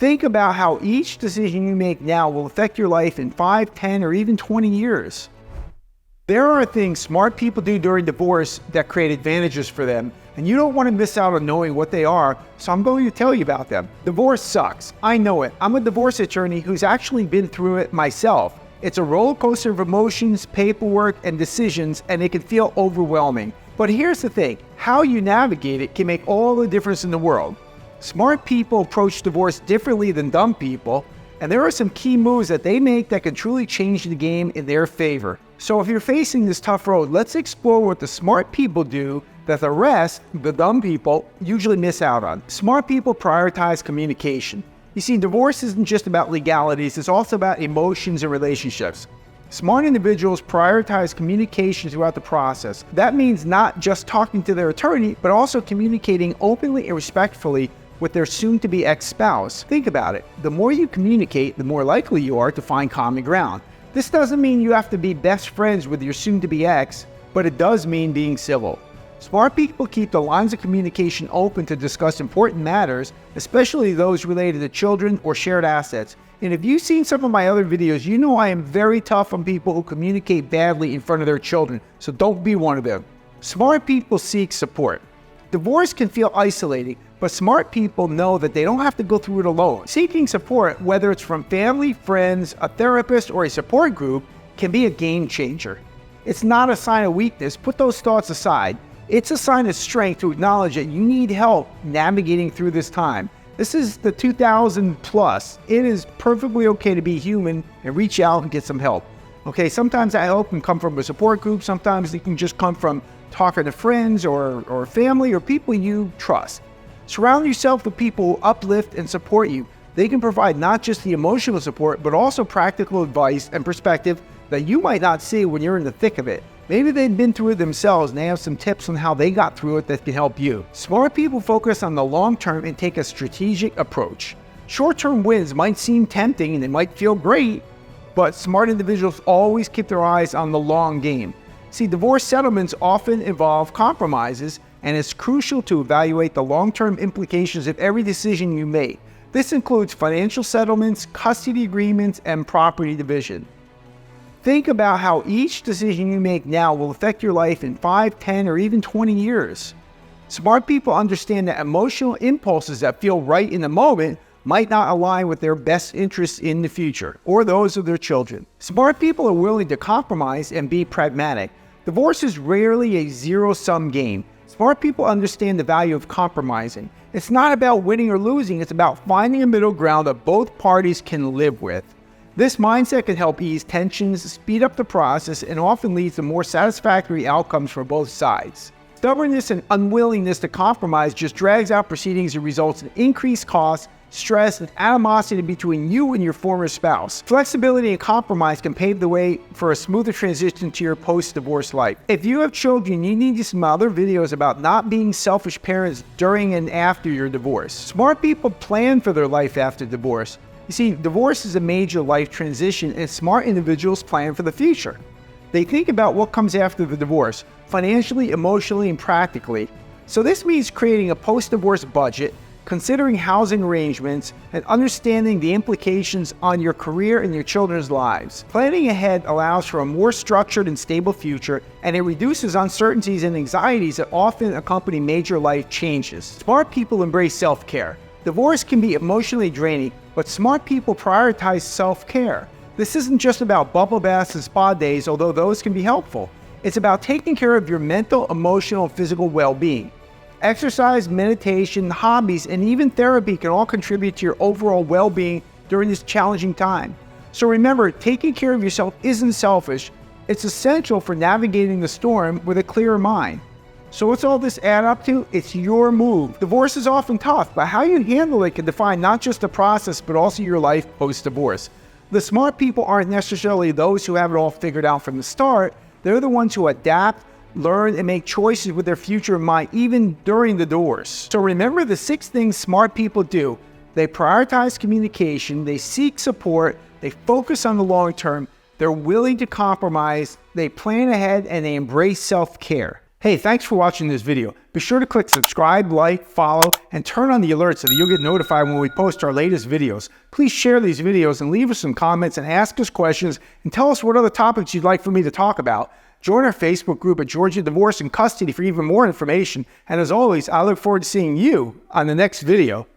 Think about how each decision you make now will affect your life in 5, 10, or even 20 years. There are things smart people do during divorce that create advantages for them, and you don't want to miss out on knowing what they are, so I'm going to tell you about them. Divorce sucks. I know it. I'm a divorce attorney who's actually been through it myself. It's a roller coaster of emotions, paperwork, and decisions, and it can feel overwhelming. But here's the thing, how you navigate it can make all the difference in the world. Smart people approach divorce differently than dumb people, and there are some key moves that they make that can truly change the game in their favor. So if you're facing this tough road, let's explore what the smart people do that the rest, the dumb people, usually miss out on. Smart people prioritize communication. You see, divorce isn't just about legalities, it's also about emotions and relationships. Smart individuals prioritize communication throughout the process. That means not just talking to their attorney, but also communicating openly and respectfully with their soon-to-be ex-spouse. Think about it. The more you communicate, the more likely you are to find common ground. This doesn't mean you have to be best friends with your soon-to-be ex, but it does mean being civil. Smart people keep the lines of communication open to discuss important matters, especially those related to children or shared assets. And if you've seen some of my other videos, you know I am very tough on people who communicate badly in front of their children, so don't be one of them. Smart people seek support. Divorce can feel isolating, but smart people know that they don't have to go through it alone. Seeking support, whether it's from family, friends, a therapist, or a support group, can be a game changer. It's not a sign of weakness. Put those thoughts aside. It's a sign of strength to acknowledge that you need help navigating through this time. This is the 2000 plus. It is perfectly okay to be human and reach out and get some help. Okay, sometimes that help can come from a support group. Sometimes it can just come from talking to friends or family or people you trust. Surround yourself with people who uplift and support you. They can provide not just the emotional support, but also practical advice and perspective that you might not see when you're in the thick of it. Maybe they've been through it themselves and they have some tips on how they got through it that can help you. Smart people focus on the long term and take a strategic approach. Short-term wins might seem tempting and they might feel great, but smart individuals always keep their eyes on the long game. See, divorce settlements often involve compromises, and it's crucial to evaluate the long-term implications of every decision you make. This includes financial settlements, custody agreements, and property division. Think about how each decision you make now will affect your life in 5, 10, or even 20 years. Smart people understand that emotional impulses that feel right in the moment might not align with their best interests in the future, or those of their children. Smart people are willing to compromise and be pragmatic. Divorce is rarely a zero-sum game. Smart people understand the value of compromising. It's not about winning or losing, it's about finding a middle ground that both parties can live with. This mindset can help ease tensions, speed up the process, and often leads to more satisfactory outcomes for both sides. Stubbornness and unwillingness to compromise just drags out proceedings and results in increased costs, stress, and animosity between you and your former spouse. Flexibility and compromise can pave the way for a smoother transition to your post-divorce life. If you have children, you need to see my other videos about not being selfish parents during and after your divorce. Smart people plan for their life after divorce. You see, divorce is a major life transition, and smart individuals plan for the future. They think about what comes after the divorce, financially, emotionally, and practically. So this means creating a post-divorce budget, considering housing arrangements, and understanding the implications on your career and your children's lives. Planning ahead allows for a more structured and stable future, and it reduces uncertainties and anxieties that often accompany major life changes. Smart people embrace self-care. Divorce can be emotionally draining, but smart people prioritize self-care. This isn't just about bubble baths and spa days, although those can be helpful. It's about taking care of your mental, emotional, and physical well-being. Exercise, meditation, hobbies, and even therapy can all contribute to your overall well-being during this challenging time. So remember, taking care of yourself isn't selfish. It's essential for navigating the storm with a clearer mind. So what's all this add up to? It's your move. Divorce is often tough, but how you handle it can define not just the process, but also your life post-divorce. The smart people aren't necessarily those who have it all figured out from the start. They're the ones who adapt, learn, and make choices with their future in mind, even during the divorce. So remember the 6 things smart people do. They prioritize communication, they seek support, they focus on the long term, they're willing to compromise, they plan ahead, and they embrace self-care. Hey, thanks for watching this video. Be sure to click subscribe, like, follow, and turn on the alerts so that you'll get notified when we post our latest videos. Please share these videos and leave us some comments and ask us questions and tell us what other topics you'd like for me to talk about. Join our Facebook group at Georgia Divorce and Custody for even more information. And as always, I look forward to seeing you on the next video.